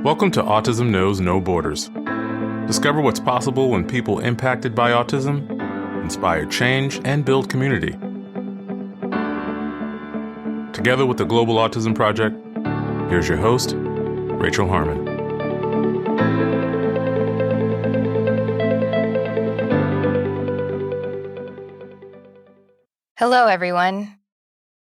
Welcome to Autism Knows No Borders. Discover what's possible when people impacted by autism inspire change and build community. Together with the Global Autism Project, here's your host, Rachel Harmon. Hello, everyone.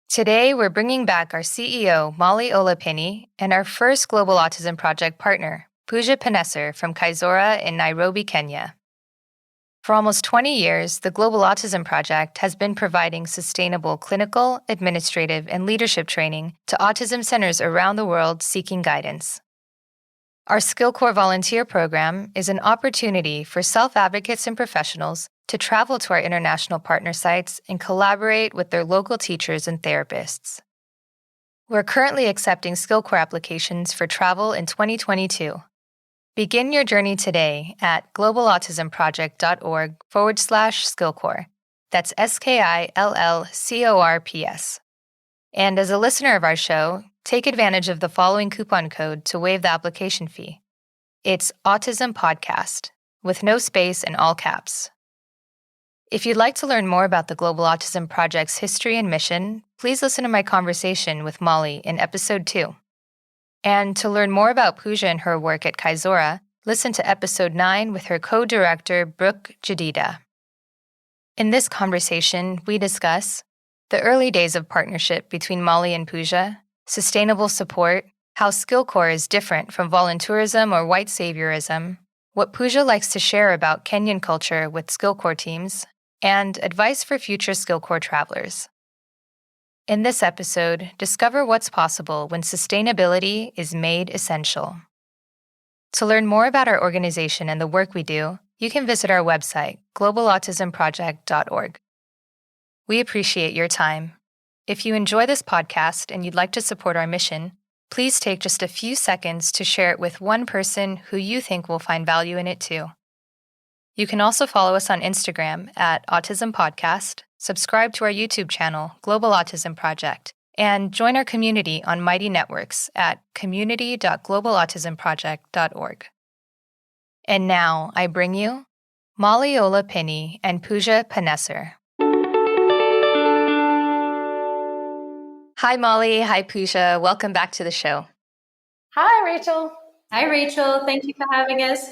Today, we're bringing back our CEO, Molly Pinney, and our first Global Autism Project partner, Pooja Panesar from Kaizora in Nairobi, Kenya. For almost 20 years, the Global Autism Project has been providing sustainable clinical, administrative, and leadership training to autism centers around the world seeking guidance. Our SkillCorps volunteer program is an opportunity for self-advocates and professionals to travel to our international partner sites and collaborate with their local teachers and therapists. We're currently accepting SkillCorps applications for travel in 2022. Begin your journey today at globalautismproject.org/SkillCorps. That's SkillCorps. And as a listener of our show, take advantage of the following coupon code to waive the application fee. It's Autism Podcast, with no space and all caps. If you'd like to learn more about the Global Autism Project's history and mission, please listen to my conversation with Molly in Episode 2. And to learn more about Pooja and her work at Kaizora, listen to Episode 9 with her co-director, Brooke Jadida. In this conversation, we discuss the early days of partnership between Molly and Pooja, sustainable support, how SkillCorps is different from voluntourism or white saviorism, what Pooja likes to share about Kenyan culture with SkillCorps teams, and advice for future SkillCorps travelers. In this episode, discover what's possible when sustainability is made essential. To learn more about our organization and the work we do, you can visit our website, globalautismproject.org. We appreciate your time. If you enjoy this podcast and you'd like to support our mission, please take just a few seconds to share it with one person who you think will find value in it too. You can also follow us on Instagram at Autism Podcast, subscribe to our YouTube channel, Global Autism Project, and join our community on Mighty Networks at community.globalautismproject.org. And now I bring you Molly Pinney and Pooja Panesar. Hi, Molly. Hi, Pooja. Welcome back to the show. Hi, Rachel. Hi, Rachel. Thank you for having us.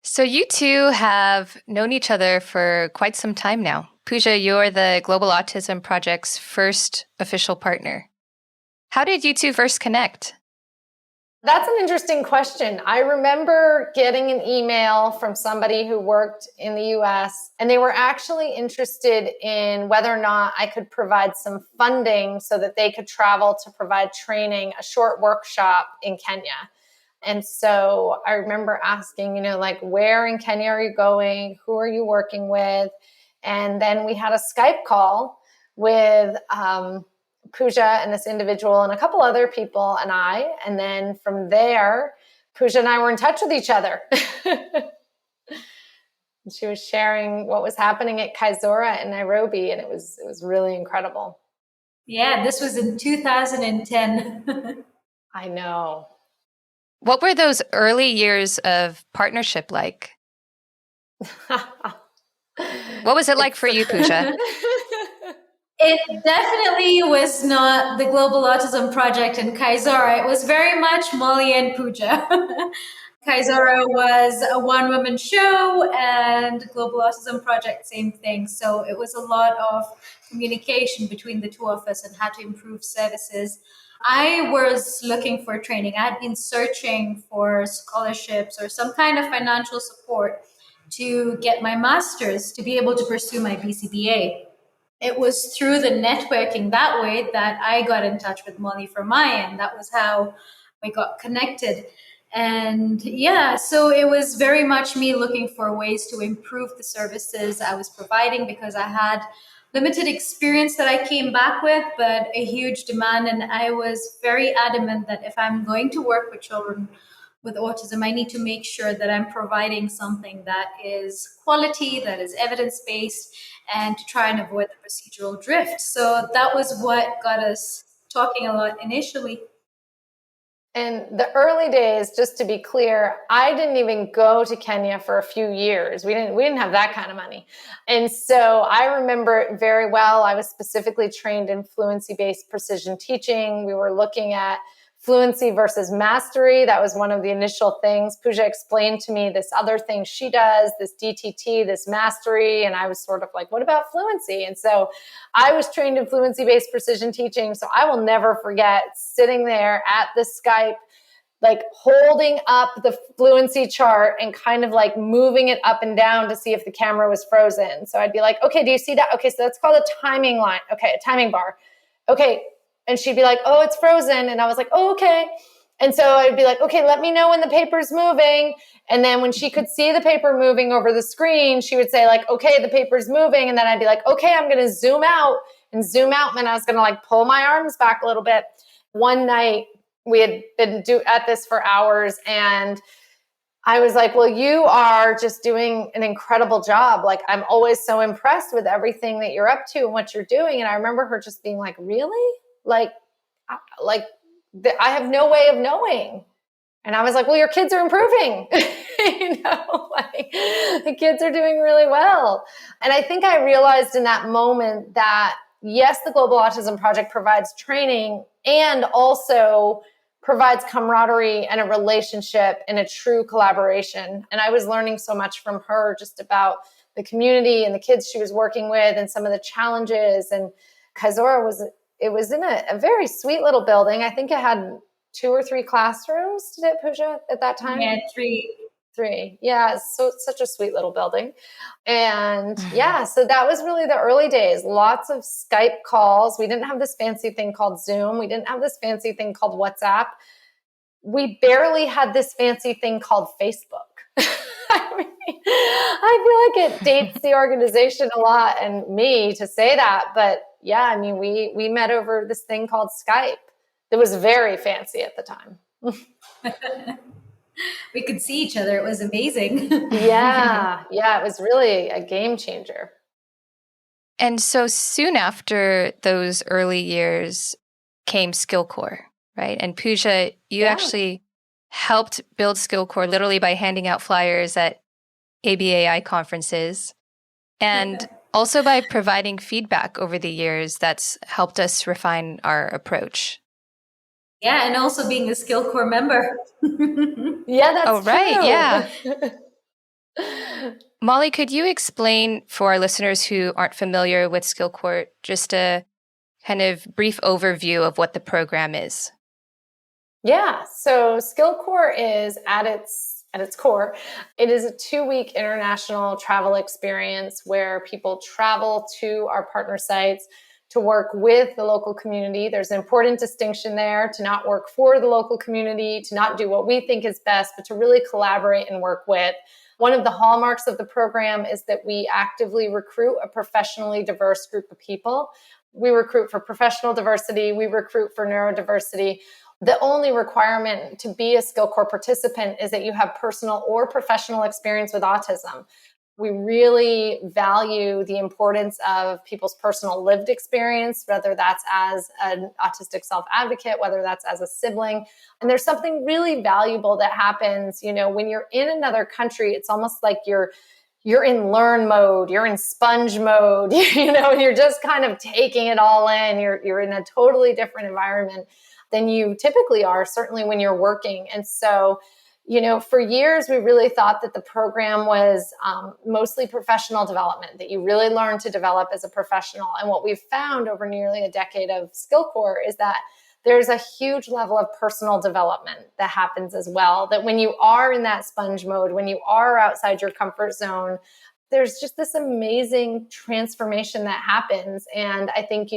So you two have known each other for quite some time now. Pooja, you're the Global Autism Project's first official partner. How did you two first connect? That's an interesting question. I remember getting an email from somebody who worked in the US, and they were actually interested in whether or not I could provide some funding so that they could travel to provide training, a short workshop in Kenya. And so I remember asking, where in Kenya are you going? Who are you working with? And then we had a Skype call with Pooja and this individual and a couple other people and I. And then from there, Pooja and I were in touch with each other. She was sharing what was happening at Kaizora in Nairobi, and it was really incredible. Yeah, this was in 2010. I know. What were those early years of partnership like? What was it like for you, Pooja? It definitely was not the Global Autism Project in Kaizora. It was very much Molly and Pooja. Kaizora was a one-woman show, and Global Autism Project, same thing. So it was a lot of communication between the two of us and how to improve services. I was looking for training. I had been searching for scholarships or some kind of financial support to get my master's to be able to pursue my BCBA. It was through the networking that way that I got in touch with Molly from my end. That was how we got connected. And yeah, so it was very much me looking for ways to improve the services I was providing because I had limited experience that I came back with, but a huge demand. And I was very adamant that if I'm going to work with children with autism, I need to make sure that I'm providing something that is quality, that is evidence-based, and to try and avoid the procedural drift. So that was what got us talking a lot initially. And the early days, just to be clear, I didn't even go to Kenya for a few years. We didn't have that kind of money. And so I remember it very well. I was specifically trained in fluency-based precision teaching. We were looking at fluency versus mastery. That was one of the initial things. Pooja explained to me this other thing she does, this DTT, this mastery. And I was sort of like, what about fluency? And so I was trained in fluency-based precision teaching. So I will never forget sitting there at the Skype, like holding up the fluency chart and kind of like moving it up and down to see if the camera was frozen. So I'd be like, okay, do you see that? Okay, so that's called a timing line. Okay, a timing bar. Okay. And she'd be like, oh, it's frozen. And I was like, oh, okay. And so I'd be like, okay, let me know when the paper's moving. And then when she could see the paper moving over the screen, she would say like, okay, the paper's moving. And then I'd be like, okay, I'm going to zoom out. And zoom out meant I was going to like pull my arms back a little bit. One night we had been at this for hours, and I was like, well, you are just doing an incredible job. Like, I'm always so impressed with everything that you're up to and what you're doing. And I remember her just being like, really? Like I have no way of knowing. And I was like, well, your kids are improving. Like the kids are doing really well. And I think I realized in that moment that yes, the Global Autism Project provides training and also provides camaraderie and a relationship and a true collaboration. And I was learning so much from her just about the community and the kids she was working with and some of the challenges. And Kaizora was in a very sweet little building. I think it had 2 or 3 classrooms, did it, Pooja, at that time? Yeah, 3. 3. Yeah, so it's such a sweet little building. And yeah, so that was really the early days. Lots of Skype calls. We didn't have this fancy thing called Zoom. We didn't have this fancy thing called WhatsApp. We barely had this fancy thing called Facebook. I feel like it dates the organization a lot and me to say that, but yeah, I mean, we met over this thing called Skype. It was very fancy at the time. We could see each other. It was amazing. Yeah, it was really a game changer. And so soon after those early years came SkillCorps, right? And Pooja, you actually helped build SkillCorps literally by handing out flyers at ABAI conferences and also by providing feedback over the years that's helped us refine our approach. Yeah, and also being a SkillCorps member. Yeah, that's true. Yeah. Molly, could you explain for our listeners who aren't familiar with SkillCorps just a kind of brief overview of what the program is? Yeah, so SkillCorps is at its core, it is a 2-week international travel experience where people travel to our partner sites to work with the local community. There's an important distinction there to not work for the local community, to not do what we think is best, but to really collaborate and work with. One of the hallmarks of the program is that we actively recruit a professionally diverse group of people. We recruit for professional diversity. We recruit for neurodiversity. The only requirement to be a SkillCorps participant is that you have personal or professional experience with autism. We really value the importance of people's personal lived experience, whether that's as an autistic self-advocate, whether that's as a sibling. And there's something really valuable that happens, when you're in another country. It's almost like you're in learn mode, you're in sponge mode, you're just kind of taking it all in. You're in a totally different environment than you typically are, certainly when you're working. And so, for years, we really thought that the program was mostly professional development, that you really learn to develop as a professional. And what we've found over nearly a decade of SkillCorps is that there's a huge level of personal development that happens as well, that when you are in that sponge mode, when you are outside your comfort zone, there's just this amazing transformation that happens. And I think,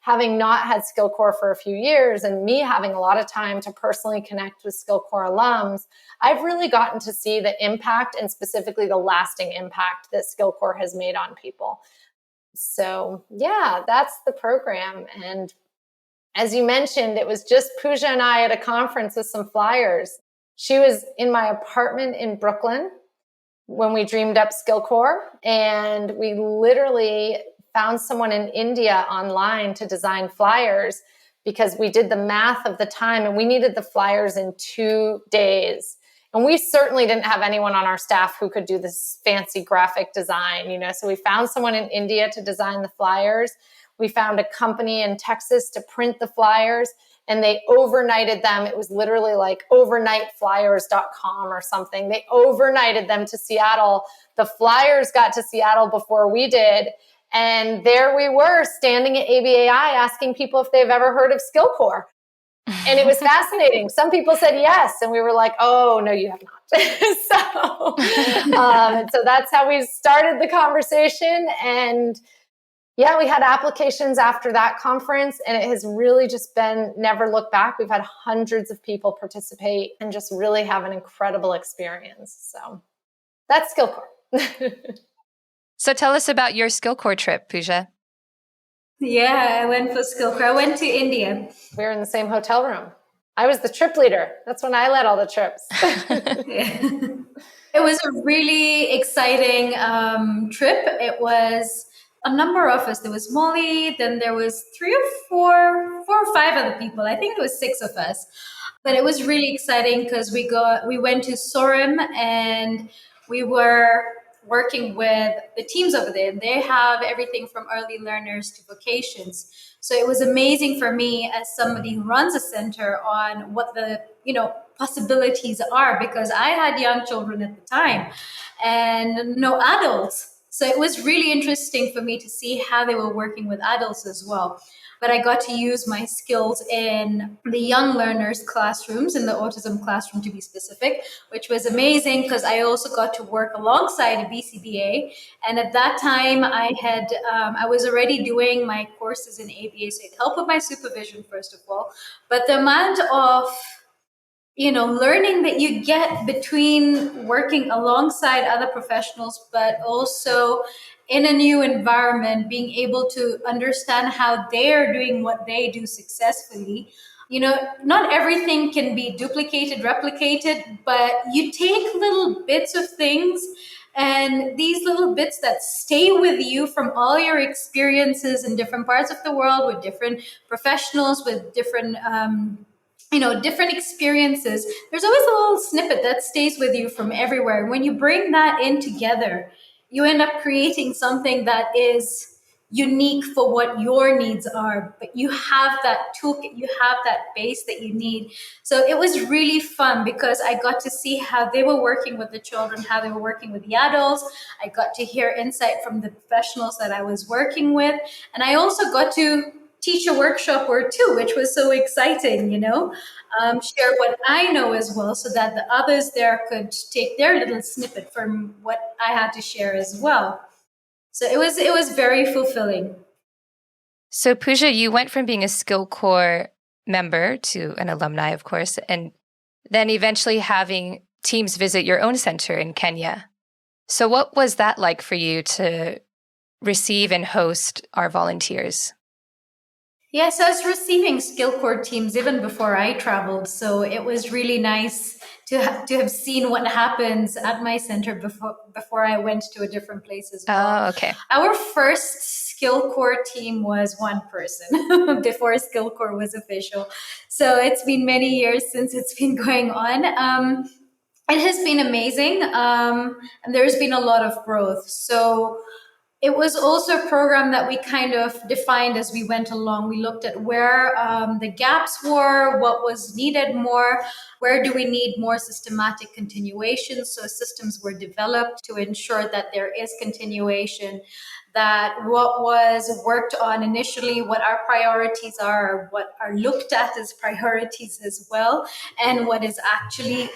having not had SkillCorps for a few years and me having a lot of time to personally connect with SkillCorps alums, I've really gotten to see the impact and specifically the lasting impact that SkillCorps has made on people. So yeah, that's the program. And as you mentioned, it was just Pooja and I at a conference with some flyers. She was in my apartment in Brooklyn when we dreamed up SkillCorps, and we literally found someone in India online to design flyers because we did the math of the time and we needed the flyers in 2 days. And we certainly didn't have anyone on our staff who could do this fancy graphic design, so we found someone in India to design the flyers. We found a company in Texas to print the flyers, and they overnighted them. It was literally like overnightflyers.com or something. They overnighted them to Seattle. The flyers got to Seattle before we did. And there we were standing at ABAI asking people if they've ever heard of SkillCorps. And it was fascinating. Some people said yes. And we were like, oh, no, you have not. So that's how we started the conversation. And yeah, we had applications after that conference, and it has really just been never look back. We've had hundreds of people participate and just really have an incredible experience. So that's SkillCorps. So tell us about your SkillCorps trip, Pooja. Yeah, I went for SkillCorps. I went to India. We were in the same hotel room. I was the trip leader. That's when I led all the trips. It was a really exciting trip. It was a number of us. There was Molly, then there was four or five other people. I think it was 6 of us. But it was really exciting because we went to Sorum, and we were working with the teams over there. They have everything from early learners to vocations. So it was amazing for me as somebody who runs a center on what the, possibilities are, because I had young children at the time and no adults. So it was really interesting for me to see how they were working with adults as well. But I got to use my skills in the young learners' classrooms, in the autism classroom to be specific, which was amazing because I also got to work alongside a BCBA. And at that time, I was already doing my courses in ABA, so it helped with my supervision, first of all. But the amount of learning that you get between working alongside other professionals, but also in a new environment, being able to understand how they're doing what they do successfully. Not everything can be duplicated, replicated, but you take little bits of things, and these little bits that stay with you from all your experiences in different parts of the world with different professionals, with different different experiences. There's always a little snippet that stays with you from everywhere. And when you bring that in together, you end up creating something that is unique for what your needs are. But you have that toolkit, you have that base that you need. So it was really fun because I got to see how they were working with the children, how they were working with the adults. I got to hear insight from the professionals that I was working with. And I also got to teach a workshop or two, which was so exciting, share what I know as well, so that the others there could take their little snippet from what I had to share as well. So it was very fulfilling. So Pooja, you went from being a SkillCorps member to an alumni, of course, and then eventually having teams visit your own center in Kenya. So what was that like for you to receive and host our volunteers? Yes, I was receiving SkillCorps teams even before I traveled. So it was really nice to have seen what happens at my center before I went to a different place as well. Oh, okay. Our first SkillCorps team was one person before SkillCorps was official. So it's been many years since it's been going on. It has been amazing. And there's been a lot of growth. So it was also a program that we kind of defined as we went along. We looked at where the gaps were, what was needed more, where do we need more systematic continuation. So systems were developed to ensure that there is continuation, that what was worked on initially, what our priorities are, what are looked at as priorities as well, and what is actually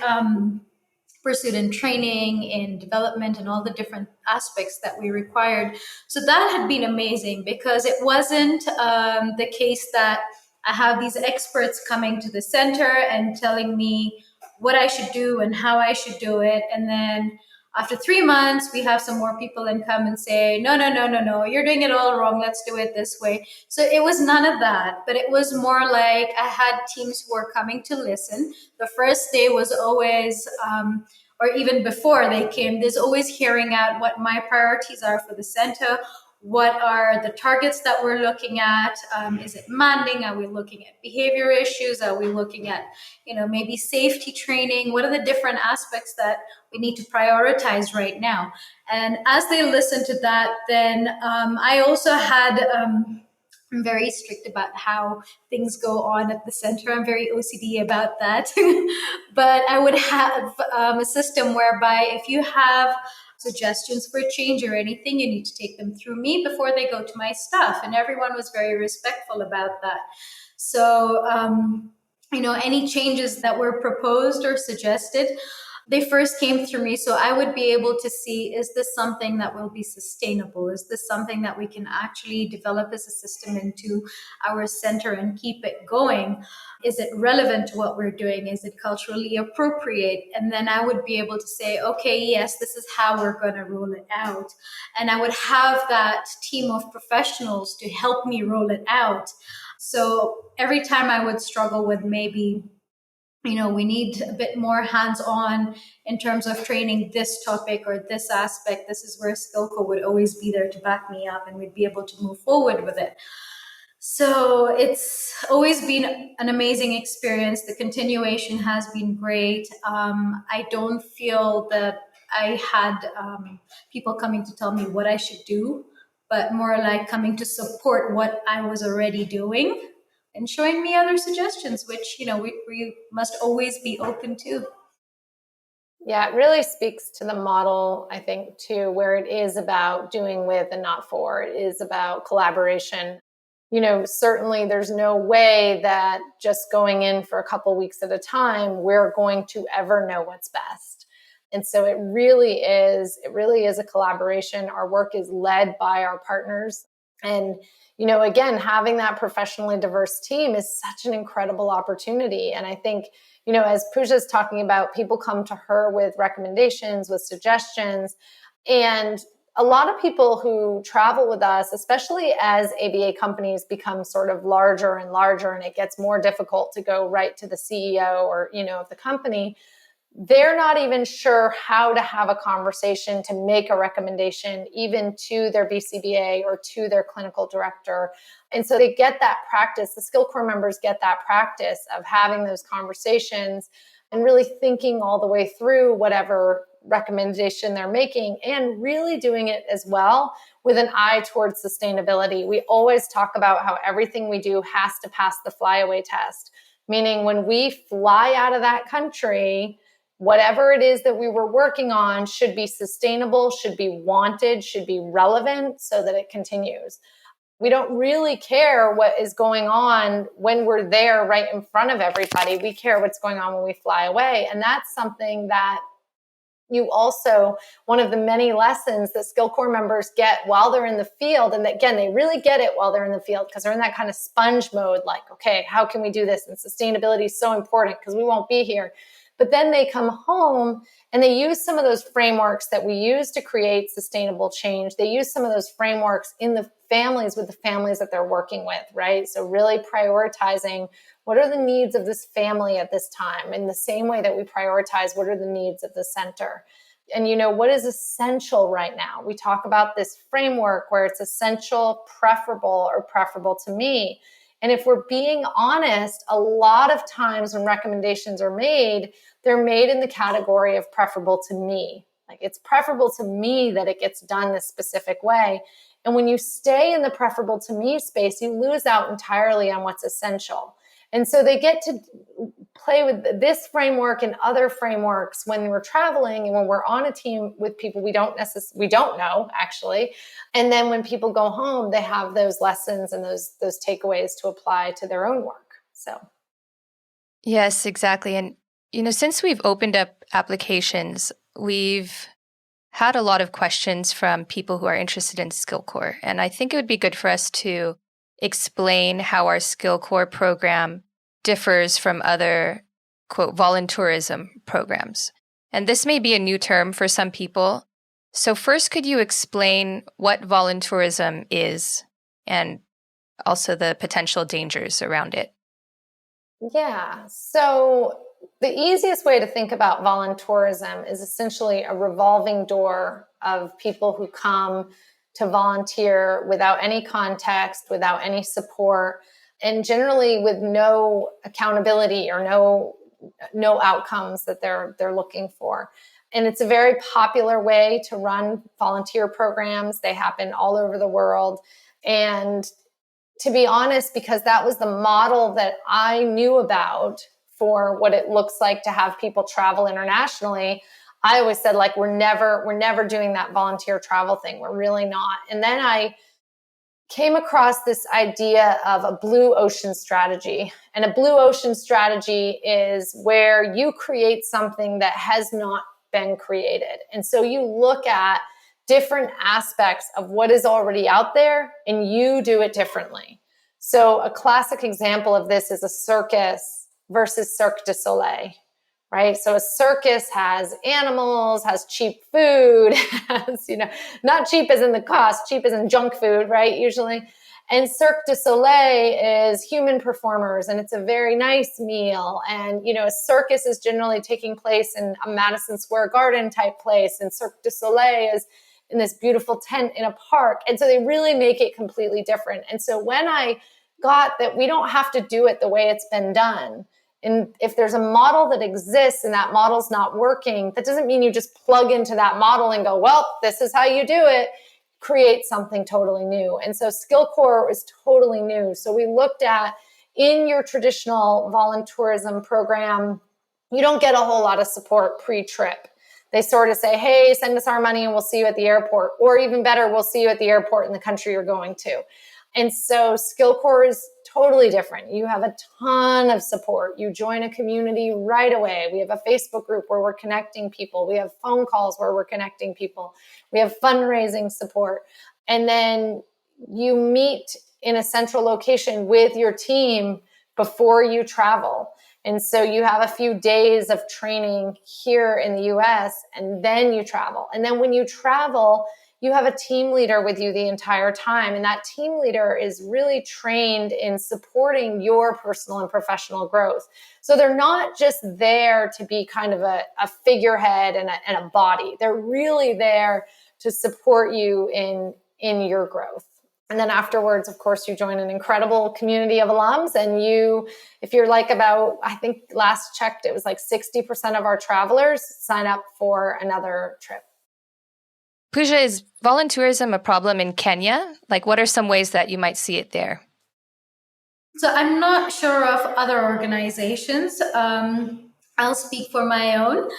pursued in training, in development, and all the different aspects that we required. So that had been amazing because it wasn't the case that I have these experts coming to the center and telling me what I should do and how I should do it. And then after 3 months, we have some more people and come and say, no, you're doing it all wrong. Let's do it this way. So it was none of that, but it was more like I had teams who were coming to listen. The first day was always, or even before they came, there's always hearing out what my priorities are for the center, what are the targets that we're looking at? Is it manding? Are we looking at behavior issues? Are we looking at, maybe safety training? What are the different aspects that we need to prioritize right now? And as they listen to that, then I also had, I'm very strict about how things go on at the center. I'm very OCD about that. But I would have a system whereby if you have suggestions for change or anything, you need to take them through me before they go to my staff. And everyone was very respectful about that. So, any changes that were proposed or suggested, they first came through me. So I would be able to see, is this something that will be sustainable? Is this something that we can actually develop as a system into our center and keep it going? Is it relevant to what we're doing? Is it culturally appropriate? And then I would be able to say, okay, yes, this is how we're going to roll it out. And I would have that team of professionals to help me roll it out. So every time I would struggle with maybe, we need a bit more hands-on in terms of training this topic or this aspect, this is where SkillCorps would always be there to back me up, and we'd be able to move forward with it. So it's always been an amazing experience. The continuation has been great. I don't feel that I had people coming to tell me what I should do, but more like coming to support what I was already doing and showing me other suggestions, which, we must always be open to. Yeah, it really speaks to the model, I think, too, where it is about doing with and not for. It is about collaboration. Certainly there's no way that just going in for a couple weeks at a time, we're going to ever know what's best. And so it really is a collaboration. Our work is led by our partners. And, again, having that professionally diverse team is such an incredible opportunity. And I think, as Pooja's talking about, people come to her with recommendations, with suggestions. And a lot of people who travel with us, especially as ABA companies become sort of larger and larger, and it gets more difficult to go right to the CEO or, of the company, they're not even sure how to have a conversation to make a recommendation, even to their BCBA or to their clinical director. And so they get that practice. The SkillCorps members get that practice of having those conversations and really thinking all the way through whatever recommendation they're making, and really doing it as well with an eye towards sustainability. We always talk about how everything we do has to pass the flyaway test, meaning when we fly out of that country, whatever it is that we were working on should be sustainable, should be wanted, should be relevant so that it continues. We don't really care what is going on when we're there right in front of everybody. We care what's going on when we fly away. And that's something that you also, one of the many lessons that SkillCorps members get while they're in the field, and again, they really get it while they're in the field because they're in that kind of sponge mode, like, okay, how can we do this? And sustainability is so important because we won't be here. But then they come home and they use some of those frameworks that we use to create sustainable change. They use some of those frameworks in the families with the families that they're working with, right? So really prioritizing what are the needs of this family at this time in the same way that we prioritize what are the needs of the center. And what is essential right now? We talk about this framework where it's essential, preferable, or preferable to me. And if we're being honest, a lot of times when recommendations are made, they're made in the category of preferable to me. Like, it's preferable to me that it gets done this specific way. And when you stay in the preferable to me space, you lose out entirely on what's essential. And so they get to play with this framework and other frameworks when we're traveling and when we're on a team with people we don't know, actually. And then when people go home, they have those lessons and those takeaways to apply to their own work. So, yes, exactly. And, since we've opened up applications, we've had a lot of questions from people who are interested in SkillCorps. And I think it would be good for us to explain how our SkillCorps program differs from other, quote, voluntourism programs. And this may be a new term for some people. So first, could you explain what voluntourism is and also the potential dangers around it? Yeah. So the easiest way to think about voluntourism is essentially a revolving door of people who come to volunteer without any context, without any support, and generally with no accountability or no outcomes that they're looking for. And it's a very popular way to run volunteer programs. They happen all over the world. And to be honest, because that was the model that I knew about for what it looks like to have people travel internationally, I always said, like, we're never doing that volunteer travel thing. We're really not. And then I came across this idea of a blue ocean strategy. And a blue ocean strategy is where you create something that has not been created. And so you look at different aspects of what is already out there and you do it differently. So a classic example of this is a circus versus Cirque du Soleil, right? So a circus has animals, has cheap food, has, not cheap as in the cost, cheap as in junk food, right? Usually. And Cirque du Soleil is human performers, and it's a very nice meal. And, a circus is generally taking place in a Madison Square Garden type place, and Cirque du Soleil is in this beautiful tent in a park. And so they really make it completely different. And so when I got that we don't have to do it the way it's been done, and if there's a model that exists and that model's not working, that doesn't mean you just plug into that model and go, well, this is how you do it. Create something totally new. And so SkillCorps is totally new. So we looked at, in your traditional voluntourism program, you don't get a whole lot of support pre-trip. They sort of say, hey, send us our money and we'll see you at the airport. Or even better, we'll see you at the airport in the country you're going to. And so SkillCorps is totally different. You have a ton of support. You join a community right away. We have a Facebook group where we're connecting people. We have phone calls where we're connecting people. We have fundraising support. And then you meet in a central location with your team before you travel. And so you have a few days of training here in the US, and then you travel. And then when you travel, you have a team leader with you the entire time. And that team leader is really trained in supporting your personal and professional growth. So they're not just there to be kind of a figurehead and a body. They're really there to support you in your growth. And then afterwards, of course, you join an incredible community of alums. And if you're like about, I think last checked, it was like 60% of our travelers sign up for another trip. Pooja, is voluntourism a problem in Kenya? Like, what are some ways that you might see it there? So I'm not sure of other organizations. I'll speak for my own.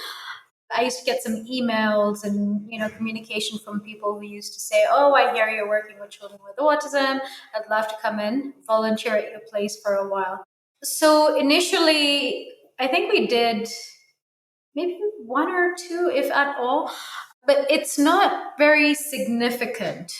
I used to get some emails and, communication from people who used to say, oh, I hear you're working with children with autism. I'd love to come and volunteer at your place for a while. So initially, I think we did maybe one or two, if at all. But it's not very significant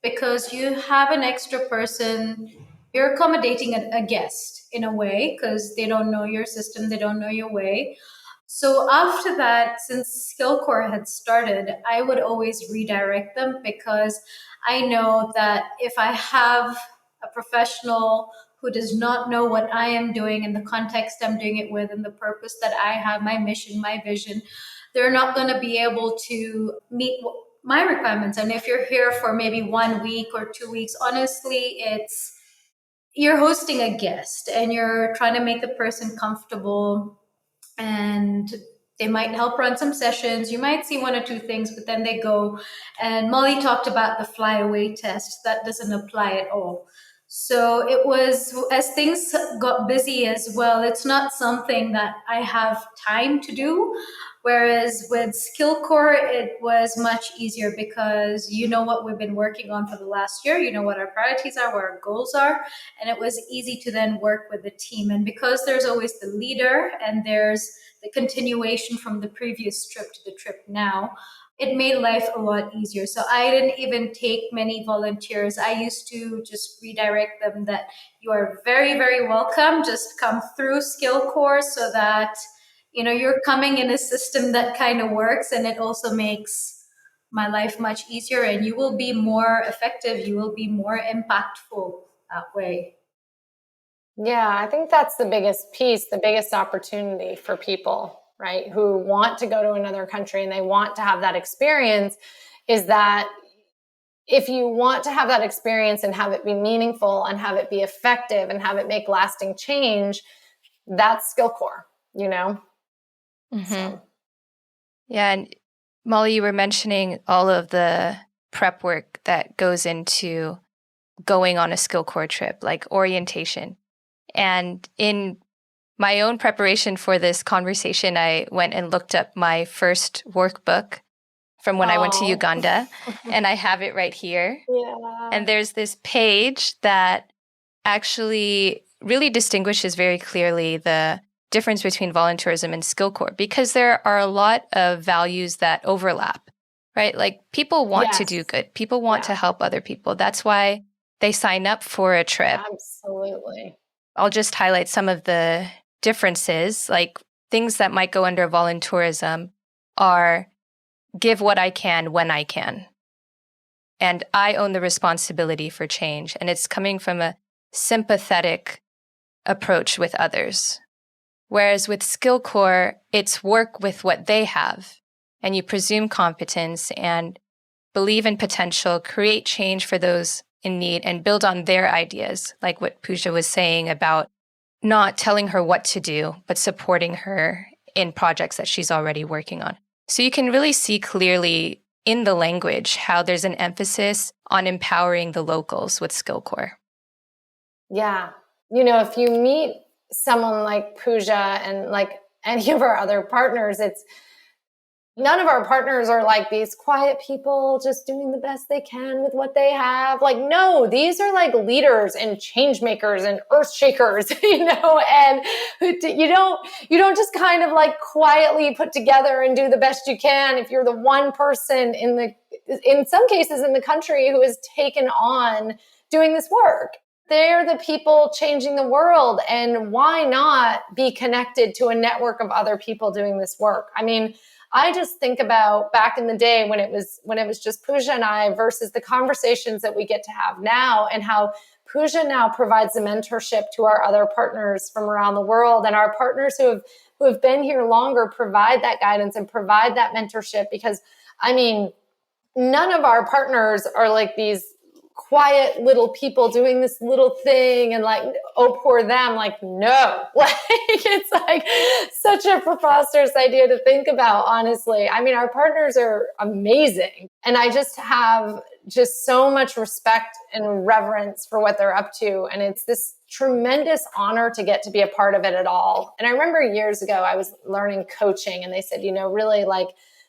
because you have an extra person. You're accommodating a guest in a way because they don't know your system. They don't know your way. So after that, since SkillCorps had started, I would always redirect them because I know that if I have a professional who does not know what I am doing and the context I'm doing it with and the purpose that I have, my mission, my vision, they're not going to be able to meet my requirements. And if you're here for maybe 1 week or 2 weeks, honestly, you're hosting a guest and you're trying to make the person comfortable, and they might help run some sessions. You might see one or two things, but then they go. And Molly talked about the flyaway test. That doesn't apply at all. So it was, as things got busy as well, it's not something that I have time to do. Whereas with SkillCorps, it was much easier because you know what we've been working on for the last year. You know what our priorities are, what our goals are. And it was easy to then work with the team. And because there's always the leader and there's the continuation from the previous trip to the trip now, it made life a lot easier. So I didn't even take many volunteers. I used to just redirect them that you are very, very welcome. Just come through SkillCorps so that, you're coming in a system that kind of works, and it also makes my life much easier, and you will be more effective. You will be more impactful that way. Yeah, I think that's the biggest piece, the biggest opportunity for people, right, who want to go to another country and they want to have that experience, is that if you want to have that experience and have it be meaningful and have it be effective and have it make lasting change, that's SkillCorps, you know? Mm-hmm. So. Yeah. And Molly, you were mentioning all of the prep work that goes into going on a SkillCorps trip, like orientation. And in my own preparation for this conversation, I went and looked up my first workbook from when I went to Uganda, and I have it right here. Yeah. And there's this page that actually really distinguishes very clearly the difference between voluntourism and SkillCorps, because there are a lot of values that overlap, right? Like people want to do good. People want to help other people. That's why they sign up for a trip. Absolutely. I'll just highlight some of the differences, like things that might go under voluntourism are give what I can when I can. And I own the responsibility for change. And it's coming from a sympathetic approach with others. Whereas with SkillCorps, it's work with what they have. And you presume competence and believe in potential, create change for those in need, and build on their ideas, like what Pooja was saying about not telling her what to do, but supporting her in projects that she's already working on. So you can really see clearly in the language how there's an emphasis on empowering the locals with SkillCorps. Yeah. You know, if you meet someone like Pooja and like any of our other partners, none of our partners are like these quiet people just doing the best they can with what they have. Like, no, these are like leaders and change makers and earth shakers, you know, and you don't just kind of like quietly put together and do the best you can. If you're the one person in some cases in the country who has taken on doing this work, they're the people changing the world. And why not be connected to a network of other people doing this work? I mean, I just think about back in the day when it was just Pooja and I versus the conversations that we get to have now, and how Pooja now provides the mentorship to our other partners from around the world, and our partners who have been here longer provide that guidance and provide that mentorship. Because I mean, none of our partners are like these quiet little people doing this little thing and like, oh, poor them. Like, no, like it's like such a preposterous idea to think about, honestly. I mean, our partners are amazing. And I just have just so much respect and reverence for what they're up to. And it's this tremendous honor to get to be a part of it at all. And I remember years ago, I was learning coaching and they said, you know, really like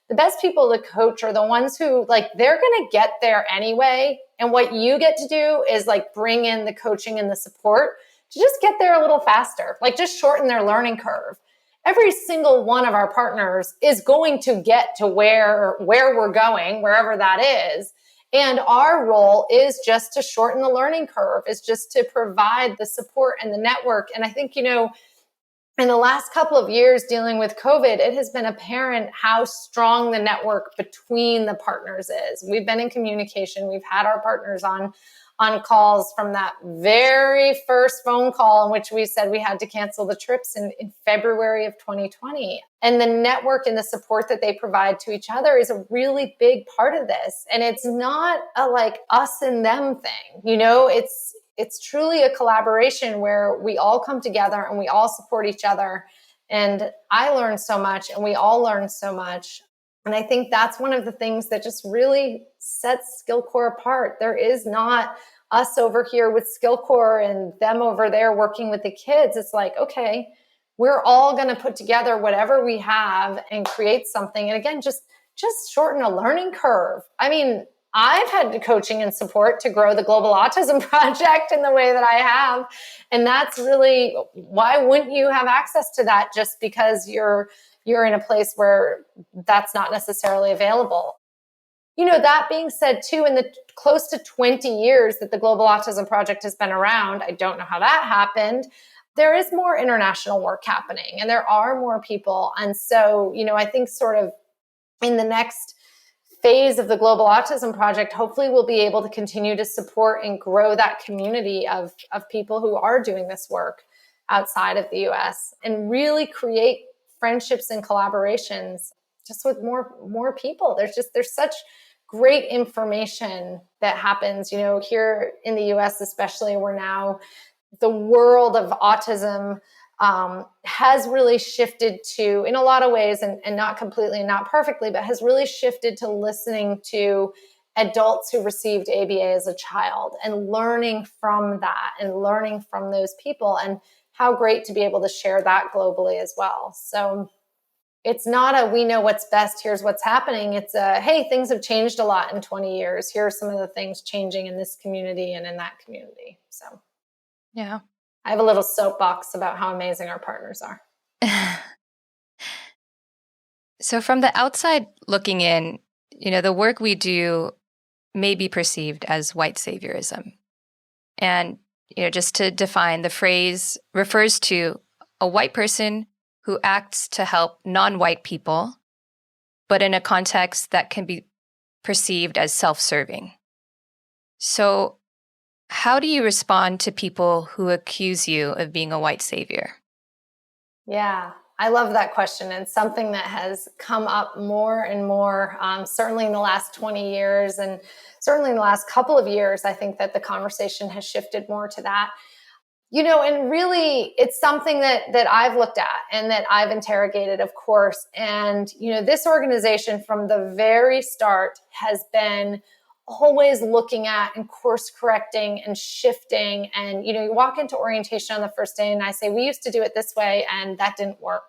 the best people to coach are the ones who like, they're going to get there anyway. And what you get to do is like bring in the coaching and the support to just get there a little faster, like just shorten their learning curve. Every single one of our partners is going to get to where we're going, wherever that is. And our role is just to shorten the learning curve, is just to provide the support and the network. And I think, you know, in the last couple of years dealing with COVID, it has been apparent how strong the network between the partners is. We've been in communication. We've had our partners on calls from that very first phone call in which we said we had to cancel the trips in February of 2020. And the network and the support that they provide to each other is a really big part of this. And it's not a like us and them thing. You know, it's truly a collaboration where we all come together and we all support each other. And I learned so much and we all learned so much. And I think that's one of the things that just really sets SkillCorps apart. There is not us over here with SkillCorps and them over there working with the kids. It's like, okay, we're all going to put together whatever we have and create something. And again, just shorten a learning curve. I mean, I've had coaching and support to grow the Global Autism Project in the way that I have. And that's really, why wouldn't you have access to that just because you're in a place where that's not necessarily available? You know, that being said too, in the close to 20 years that the Global Autism Project has been around, I don't know how that happened, there is more international work happening and there are more people. And so, you know, I think sort of in the next phase of the Global Autism Project, hopefully we'll be able to continue to support and grow that community of people who are doing this work outside of the US and really create friendships and collaborations just with more people. There's such great information that happens, here in the US, especially, where now the world of autism has really shifted to, in a lot of ways, and not completely and not perfectly, but has really shifted to listening to adults who received ABA as a child and learning from that and learning from those people, and how great to be able to share that globally as well. So it's not a, we know what's best, here's what's happening. It's a, hey, things have changed a lot in 20 years. Here are some of the things changing in this community and in that community. So yeah. I have a little soapbox about how amazing our partners are. So from the outside looking in, the work we do may be perceived as white saviorism. And, just to define, the phrase refers to a white person who acts to help non-white people, but in a context that can be perceived as self-serving. So how do you respond to people who accuse you of being a white savior? Yeah, I love that question. And something that has come up more and more, certainly in the last 20 years, and certainly in the last couple of years. I think that the conversation has shifted more to that. And really, it's something that I've looked at and that I've interrogated, of course. And, this organization from the very start has been always looking at and course correcting and shifting. And, you walk into orientation on the first day and I say, we used to do it this way and that didn't work.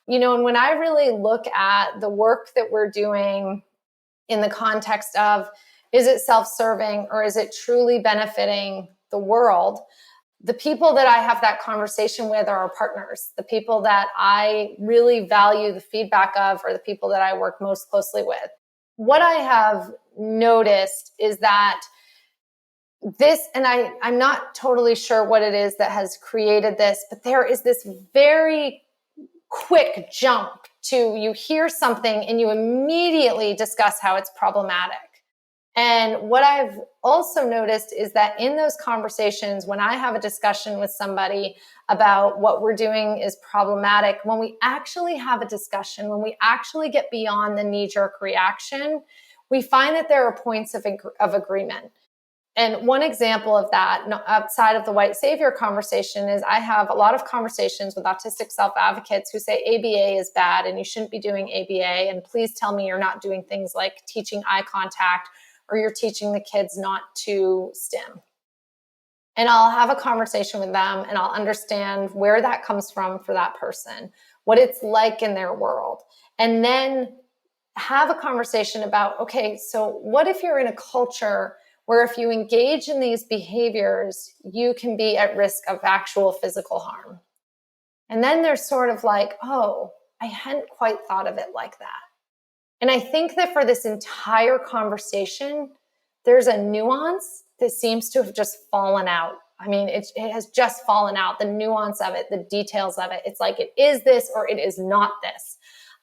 And when I really look at the work that we're doing in the context of, is it self-serving or is it truly benefiting the world? The people that I have that conversation with are our partners. The people that I really value the feedback of are the people that I work most closely with. What I have noticed is that this, and I'm not totally sure what it is that has created this, but there is this very quick jump to, you hear something and you immediately discuss how it's problematic. And what I've also noticed is that in those conversations, when I have a discussion with somebody about what we're doing is problematic, when we actually have a discussion, when we actually get beyond the knee-jerk reaction, we find that there are points of agreement. And one example of that, outside of the white savior conversation, is I have a lot of conversations with autistic self-advocates who say ABA is bad and you shouldn't be doing ABA. And please tell me you're not doing things like teaching eye contact, or you're teaching the kids not to stim. And I'll have a conversation with them and I'll understand where that comes from for that person, what it's like in their world. And then have a conversation about, okay, so what if you're in a culture where if you engage in these behaviors, you can be at risk of actual physical harm? And then they're sort of like, oh, I hadn't quite thought of it like that. And I think that for this entire conversation, there's a nuance that seems to have just fallen out. I mean, it has just fallen out, the nuance of it, the details of it. It's like, it is this or it is not this.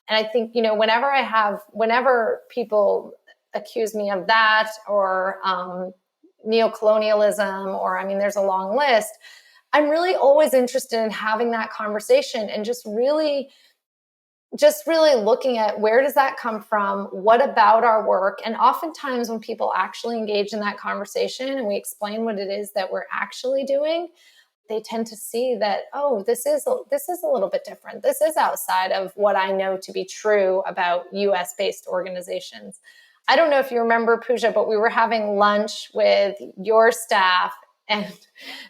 And I think, whenever people accuse me of that or neocolonialism, or, there's a long list, I'm really always interested in having that conversation and just really looking at, where does that come from? What about our work? And oftentimes when people actually engage in that conversation and we explain what it is that we're actually doing, they tend to see that, oh, this is a little bit different. This is outside of what I know to be true about US-based organizations. I don't know if you remember, Pooja, but we were having lunch with your staff and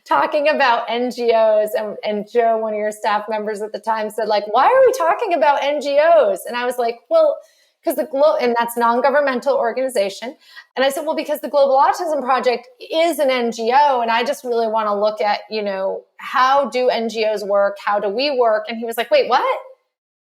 talking about NGOs. And Joe, one of your staff members at the time, said, like, why are we talking about NGOs? And I was like, well, because and that's non-governmental organization. And I said, well, because the Global Autism Project is an NGO. And I just really want to look at, how do NGOs work? How do we work? And he was like, wait, what?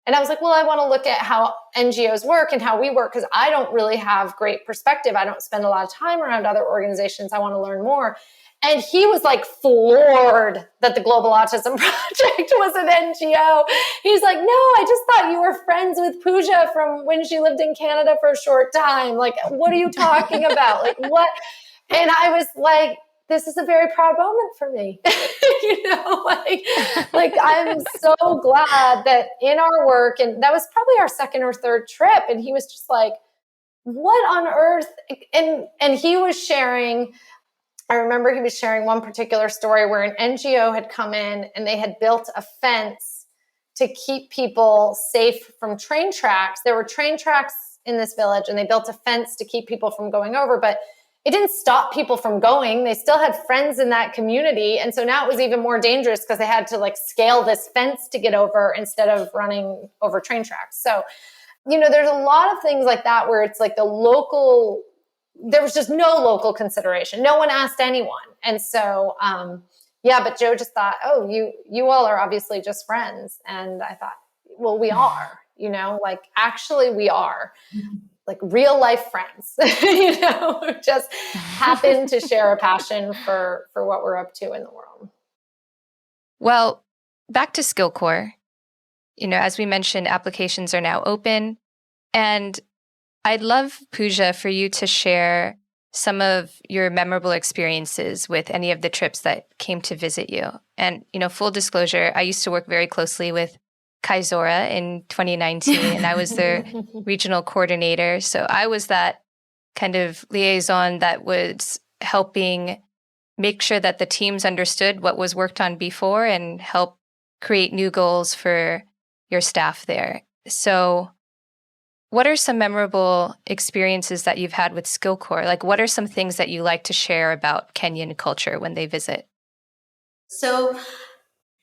And I was like, well, I want to look at how NGOs work and how we work, because I don't really have great perspective. I don't spend a lot of time around other organizations. I want to learn more. And he was like floored that the Global Autism Project was an NGO. He's like, no, I just thought you were friends with Pooja from when she lived in Canada for a short time. Like, what are you talking about? Like, what? And I was like, this is a very proud moment for me. like I'm so glad that in our work, and that was probably our second or third trip. And he was just like, what on earth? And he was sharing, I remember he was sharing one particular story where an NGO had come in and they had built a fence to keep people safe from train tracks. There were train tracks in this village and they built a fence to keep people from going over, but it didn't stop people from going. They still had friends in that community. And so now it was even more dangerous because they had to like scale this fence to get over instead of running over train tracks. So, there's a lot of things like that where it's like there was just no local consideration. No one asked anyone. And so, but Joe just thought, oh, you all are obviously just friends. And I thought, well, we are, like actually we are. Like real life friends, who just happen to share a passion for what we're up to in the world. Well, back to SkillCorps. As we mentioned, applications are now open. And I'd love, Pooja, for you to share some of your memorable experiences with any of the trips that came to visit you. And, full disclosure, I used to work very closely with Kaizora in 2019, and I was their regional coordinator. So I was that kind of liaison that was helping make sure that the teams understood what was worked on before and help create new goals for your staff there. So what are some memorable experiences that you've had with SkillCorps? Like, what are some things that you like to share about Kenyan culture when they visit? So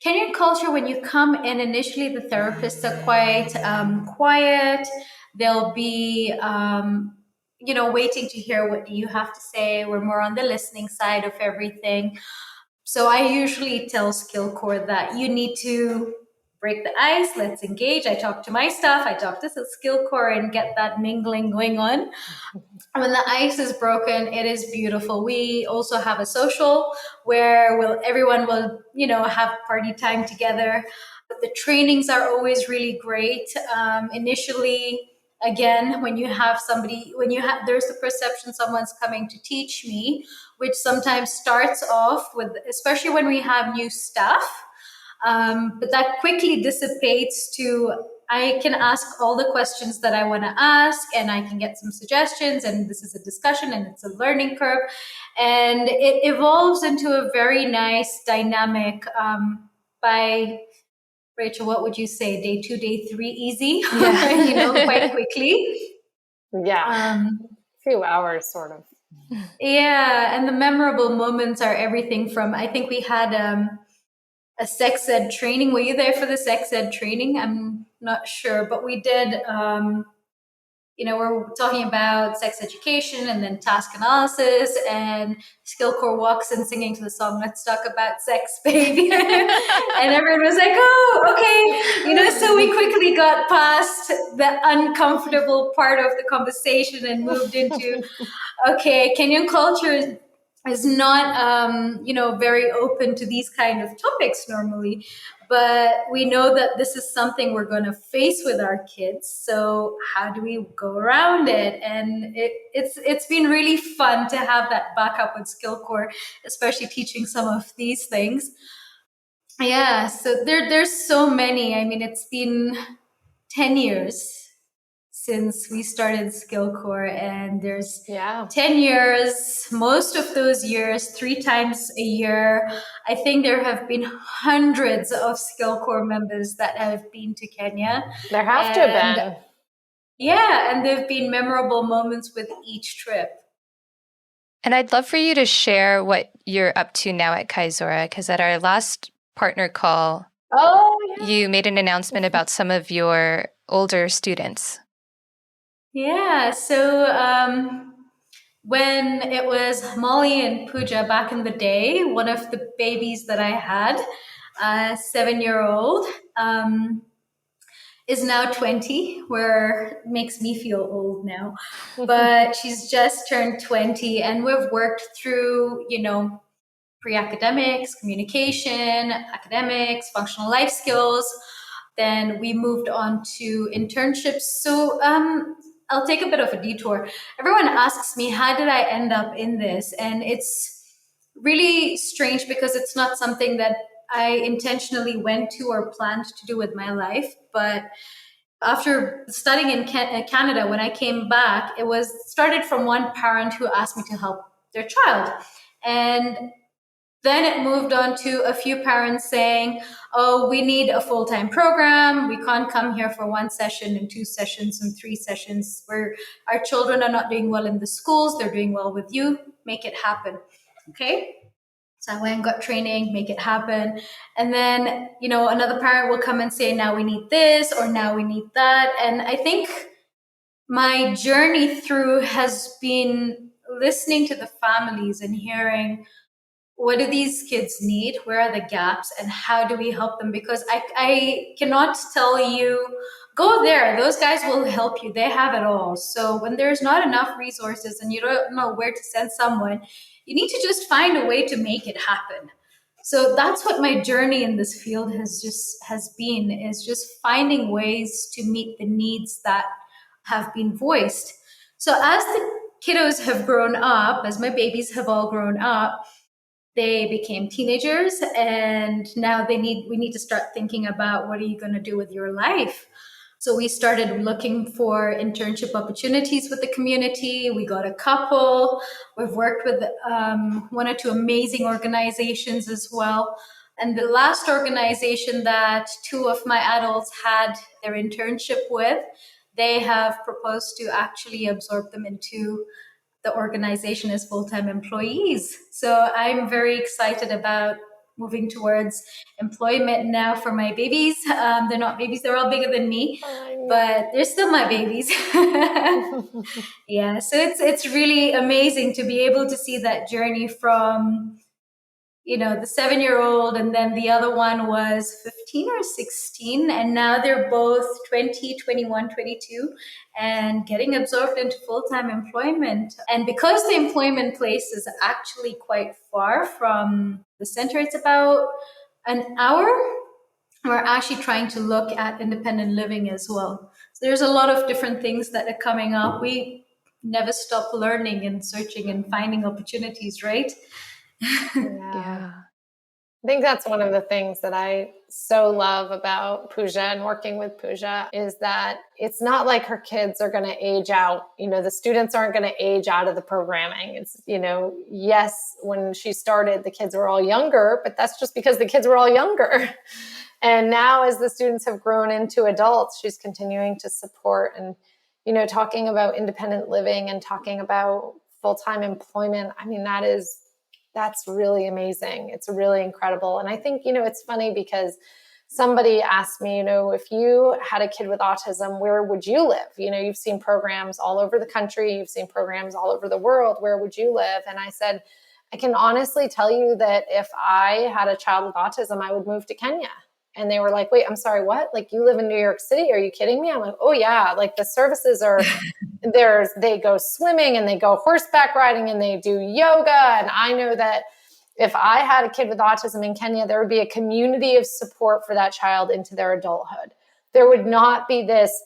Kenyan culture, when you come in, initially the therapists are quite quiet. They'll be, waiting to hear what you have to say. We're more on the listening side of everything. So I usually tell SkillCorps that you need to break the ice. Let's engage. I talk to my staff. I talk to SkillCorps and get that mingling going on. When the ice is broken, it is beautiful. We also have a social where everyone will, have party time together. The trainings are always really great. Initially, again, there's the perception someone's coming to teach me, which sometimes starts off with, especially when we have new staff, but that quickly dissipates to, I can ask all the questions that I want to ask and I can get some suggestions, and this is a discussion and it's a learning curve, and it evolves into a very nice dynamic. By Rachel, what would you say? Day 2, day 3, easy, quite quickly. Yeah, a few hours sort of. Yeah, and the memorable moments are everything from, I think we had a sex ed training. Were you there for the sex ed training? I'm not sure, but we did, we're talking about sex education and then task analysis, and SkillCorps walks in singing to the song, "Let's Talk About Sex, Baby." And everyone was like, oh, okay. So we quickly got past the uncomfortable part of the conversation and moved into, okay, Kenyan culture is not, very open to these kind of topics normally, but we know that this is something we're going to face with our kids. So how do we go around it? And it's been really fun to have that backup with SkillCorps, especially teaching some of these things. Yeah, so there's so many. I mean, it's been 10 years since we started SkillCorps, and there's 10 years, most of those years, 3 times a year. I think there have been hundreds of SkillCorps members that have been to Kenya. There have to have been. Yeah, and there have been memorable moments with each trip. And I'd love for you to share what you're up to now at Kaizora, because at our last partner call, you made an announcement about some of your older students. Yeah, so when it was Molly and Pooja back in the day, one of the babies that I had, a 7-year-old, is now 20, where it makes me feel old now. But she's just turned 20, and we've worked through, pre-academics, communication, academics, functional life skills. Then we moved on to internships. So I'll take a bit of a detour. Everyone asks me, how did I end up in this? And it's really strange because it's not something that I intentionally went to or planned to do with my life. But After studying in Canada, when I came back, it was started from one parent who asked me to help their child. And then it moved on to a few parents saying, oh, we need a full-time program. We can't come here for 1 session and 2 sessions and 3 sessions where our children are not doing well in the schools. They're doing well with you. Make it happen. Okay. So I went and got training, make it happen. And then, another parent will come and say, now we need this or now we need that. And I think my journey through has been listening to the families and hearing, what do these kids need? Where are the gaps? And how do we help them? Because I cannot tell you, go there. Those guys will help you. They have it all. So when there's not enough resources and you don't know where to send someone, you need to just find a way to make it happen. So that's what my journey in this field has been, is just finding ways to meet the needs that have been voiced. So as the kiddos have grown up, as my babies have all grown up, they became teenagers, and now we need to start thinking about, what are you going to do with your life? So we started looking for internship opportunities with the community. We got a couple. We've worked with 1 or 2 amazing organizations as well. And the last organization that 2 of my adults had their internship with, they have proposed to actually absorb them into the organization as full-time employees. So I'm very excited about moving towards employment now for my babies. They're not babies, they're all bigger than me, but they're still my babies. Yeah, so it's really amazing to be able to see that journey from, the 7-year-old, and then the other one was 15 or 16, and now they're both 20, 21, 22, and getting absorbed into full-time employment. And because the employment place is actually quite far from the center, it's about an hour, we're actually trying to look at independent living as well. So there's a lot of different things that are coming up. We never stop learning and searching and finding opportunities, right? Yeah. I think that's one of the things that I so love about Pooja and working with Pooja, is that it's not like her kids are going to age out. The students aren't going to age out of the programming. It's, yes, when she started, the kids were all younger, but that's just because the kids were all younger. And now as the students have grown into adults, she's continuing to support and, talking about independent living and talking about full-time employment. I mean, that's really amazing. It's really incredible. And I think, it's funny because somebody asked me, if you had a kid with autism, where would you live? You've seen programs all over the country. You've seen programs all over the world. Where would you live? And I said, I can honestly tell you that if I had a child with autism, I would move to Kenya. And they were like, wait, I'm sorry, what? Like, you live in New York City? Are you kidding me? I'm like, oh yeah. Like, the services are they go swimming and they go horseback riding and they do yoga. And I know that if I had a kid with autism in Kenya, there would be a community of support for that child into their adulthood. There would not be this,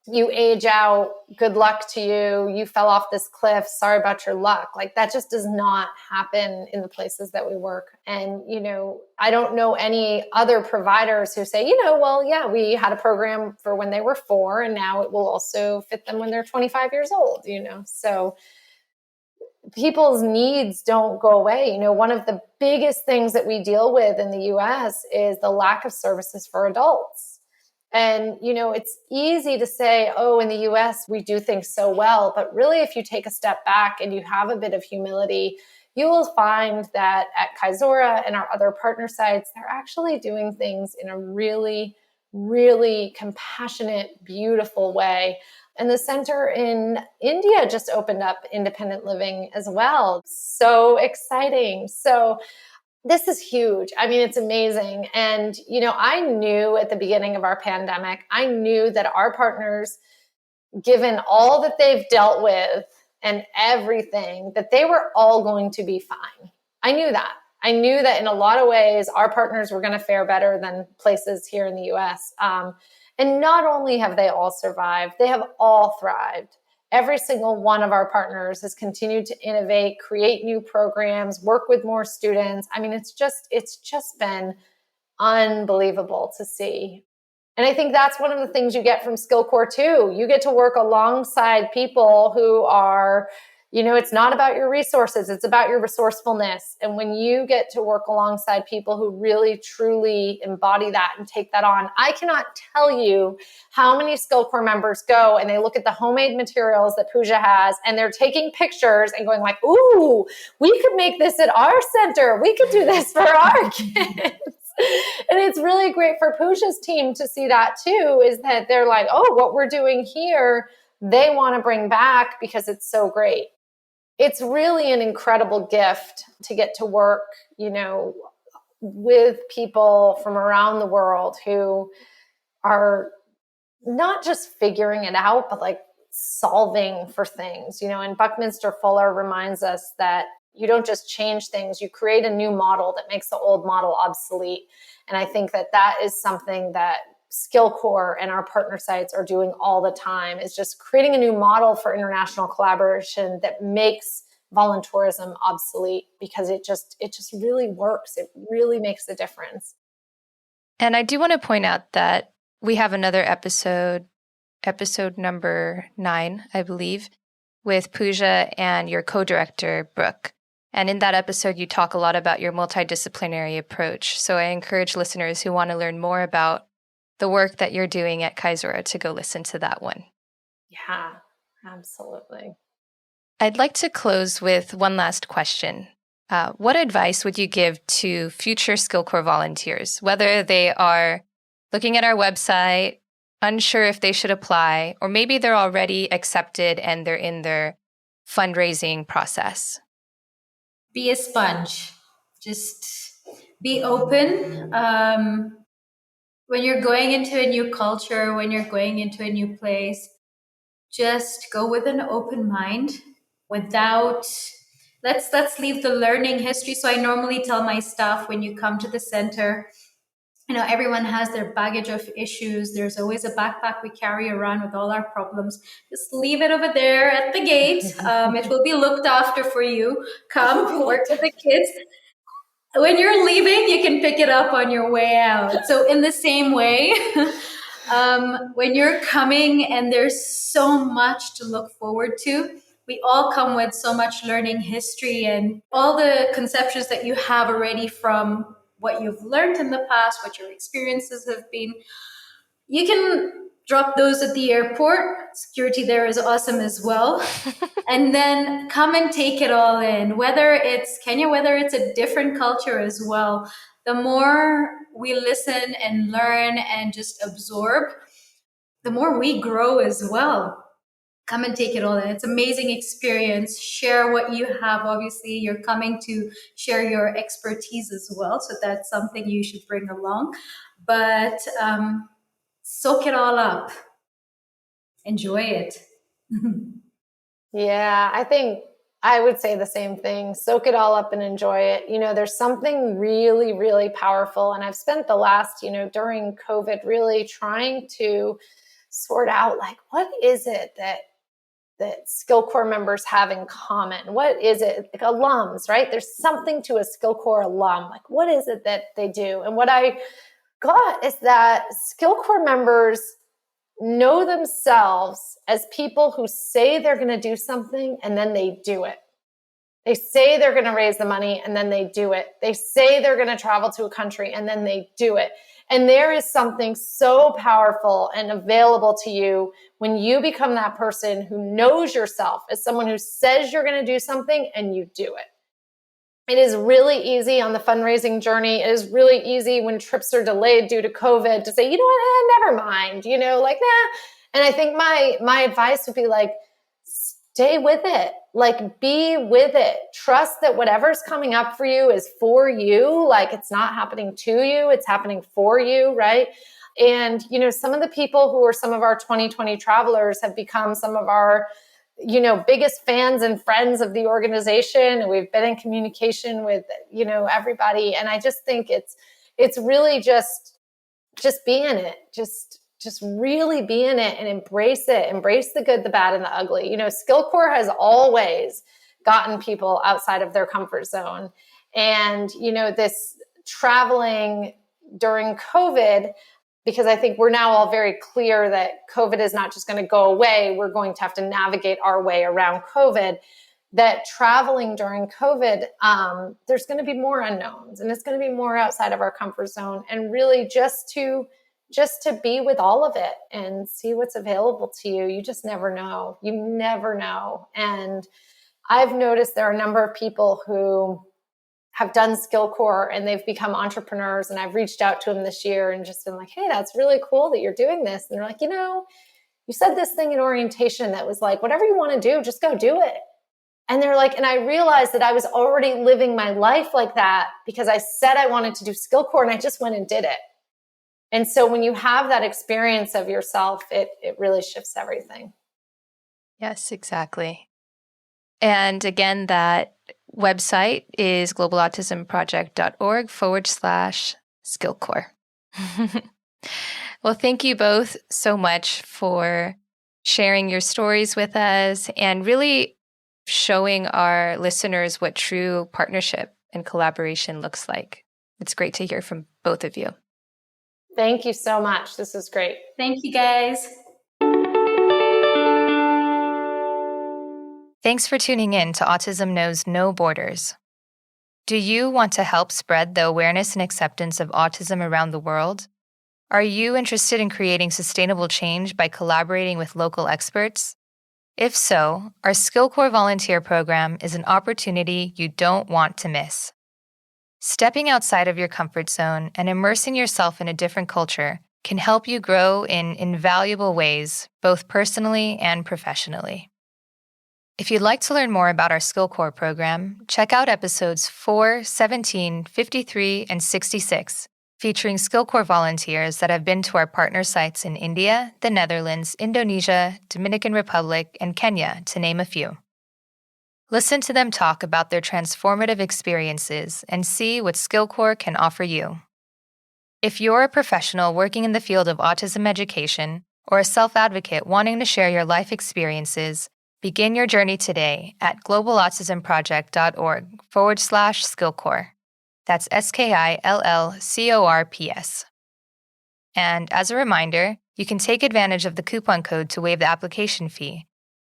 you age out, good luck to you, you fell off this cliff, sorry about your luck. Like, that just does not happen in the places that we work. And, I don't know any other providers who say, well, yeah, we had a program for when they were 4 and now it will also fit them when they're 25 years old, So people's needs don't go away. One of the biggest things that we deal with in the US is the lack of services for adults. And, it's easy to say, oh, in the US, we do things so well. But really, if you take a step back and you have a bit of humility, you will find that at Kaizora and our other partner sites, they're actually doing things in a really, really compassionate, beautiful way. And the center in India just opened up independent living as well. So exciting. So this is huge. I mean, it's amazing. And, I knew at the beginning of our pandemic, I knew that our partners, given all that they've dealt with and everything, that they were all going to be fine. I knew that. I knew that in a lot of ways, our partners were going to fare better than places here in the US. And not only have they all survived, they have all thrived. Every single one of our partners has continued to innovate, create new programs, work with more students. I mean, it's just been unbelievable to see. And I think that's one of the things you get from SkillCorps too. You get to work alongside people who are, it's not about your resources, it's about your resourcefulness. And when you get to work alongside people who really, truly embody that and take that on, I cannot tell you how many SkillCorps members go and they look at the homemade materials that Pooja has and they're taking pictures and going like, ooh, we could make this at our center. We could do this for our kids. And it's really great for Pooja's team to see that too, is that they're like, oh, what we're doing here, they want to bring back because it's so great. It's really an incredible gift to get to work, with people from around the world who are not just figuring it out, but like solving for things, and Buckminster Fuller reminds us that you don't just change things, you create a new model that makes the old model obsolete. And I think that that is something that SkillCorps and our partner sites are doing all the time, is just creating a new model for international collaboration that makes voluntourism obsolete, because it just really works. It really makes a difference. And I do want to point out that we have another episode number 9, I believe, with Pooja and your co-director, Brooke. And in that episode, you talk a lot about your multidisciplinary approach. So I encourage listeners who want to learn more about the work that you're doing at Kaizura to go listen to that one. Yeah, absolutely. I'd like to close with one last question. What advice would you give to future SkillCorps volunteers, whether they are looking at our website, unsure if they should apply, or maybe they're already accepted and they're in their fundraising process? Be a sponge. Just be open. When you're going into a new culture, when you're going into a new place, just go with an open mind. Let's leave the learning history. So I normally tell my staff, when you come to the center, everyone has their baggage of issues. There's always a backpack we carry around with all our problems. Just leave it over there at the gate. It will be looked after for you. Come work with the kids. When you're leaving, you can pick it up on your way out. So in the same way, when you're coming and there's so much to look forward to, we all come with so much learning history and all the conceptions that you have already from what you've learned in the past, what your experiences have been. You can drop those at the airport. Security there is awesome as well. And then come and take it all in, whether it's Kenya, whether it's a different culture as well. The more we listen and learn and just absorb, the more we grow as well. Come and take it all in. It's an amazing experience. Share what you have. Obviously, you're coming to share your expertise as well. So that's something you should bring along. But soak it all up. Enjoy it. Yeah, I think I would say the same thing. Soak it all up and enjoy it. There's something really, really powerful. And I've spent the last, during COVID, really trying to sort out, like, what is it that SkillCorps members have in common? What is it? Like alums, right? There's something to a SkillCorps alum. Like, what is it that they do? And what I got is that SkillCorps members know themselves as people who say they're going to do something and then they do it. They say they're going to raise the money and then they do it. They say they're going to travel to a country and then they do it. And there is something so powerful and available to you when you become that person who knows yourself as someone who says you're going to do something and you do it. It is really easy on the fundraising journey. It is really easy when trips are delayed due to COVID to say, you know what, never mind, nah. And I think my advice would be like, stay with it. Like, be with it. Trust that whatever's coming up for you is for you. Like, it's not happening to you. It's happening for you, right? And, some of the people who are some of our 2020 travelers have become some of our, biggest fans and friends of the organization. And we've been in communication with, everybody. And I just think it's really just be in it. Just really be in it and embrace it. Embrace the good, the bad, and the ugly. SkillCorps has always gotten people outside of their comfort zone. And, this traveling during COVID, because I think we're now all very clear that COVID is not just going to go away. We're going to have to navigate our way around COVID. That traveling during COVID, there's going to be more unknowns, and it's going to be more outside of our comfort zone, and really just to be with all of it and see what's available to you. You just never know. You never know. And I've noticed there are a number of people who have done SkillCorps and they've become entrepreneurs, and I've reached out to them this year and just been like, hey, that's really cool that you're doing this. And they're like, you said this thing in orientation that was like, whatever you want to do, just go do it. And they're like, and I realized that I was already living my life like that because I said I wanted to do SkillCorps and I just went and did it. And so when you have that experience of yourself, it really shifts everything. Yes, exactly. And again, that website is globalautismproject.org/SkillCorps. Well, thank you both so much for sharing your stories with us and really showing our listeners what true partnership and collaboration looks like. It's great to hear from both of you. Thank you so much. This is great. Thank you, guys. Thanks for tuning in to Autism Knows No Borders. Do you want to help spread the awareness and acceptance of autism around the world? Are you interested in creating sustainable change by collaborating with local experts? If so, our SkillCorps volunteer program is an opportunity you don't want to miss. Stepping outside of your comfort zone and immersing yourself in a different culture can help you grow in invaluable ways, both personally and professionally. If you'd like to learn more about our SkillCorps program, check out episodes 4, 17, 53, and 66, featuring SkillCorps volunteers that have been to our partner sites in India, the Netherlands, Indonesia, Dominican Republic, and Kenya, to name a few. Listen to them talk about their transformative experiences and see what SkillCorps can offer you. If you're a professional working in the field of autism education or a self-advocate wanting to share your life experiences, begin your journey today at globalautismproject.org/SkillCorps. That's SkillCorps. And as a reminder, you can take advantage of the coupon code to waive the application fee.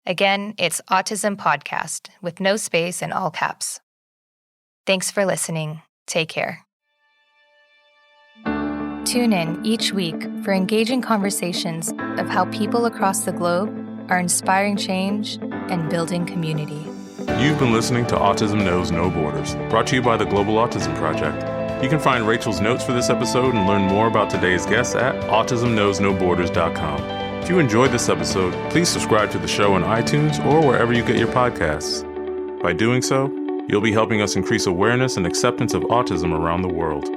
Again, it's Autism Podcast with no space and all caps. Thanks for listening. Take care. Tune in each week for engaging conversations of how people across the globe are inspiring change and building community. You've been listening to Autism Knows No Borders, brought to you by the Global Autism Project. You can find Rachel's notes for this episode and learn more about today's guests at autismknowsnoborders.com. If you enjoyed this episode, please subscribe to the show on iTunes or wherever you get your podcasts. By doing so, you'll be helping us increase awareness and acceptance of autism around the world.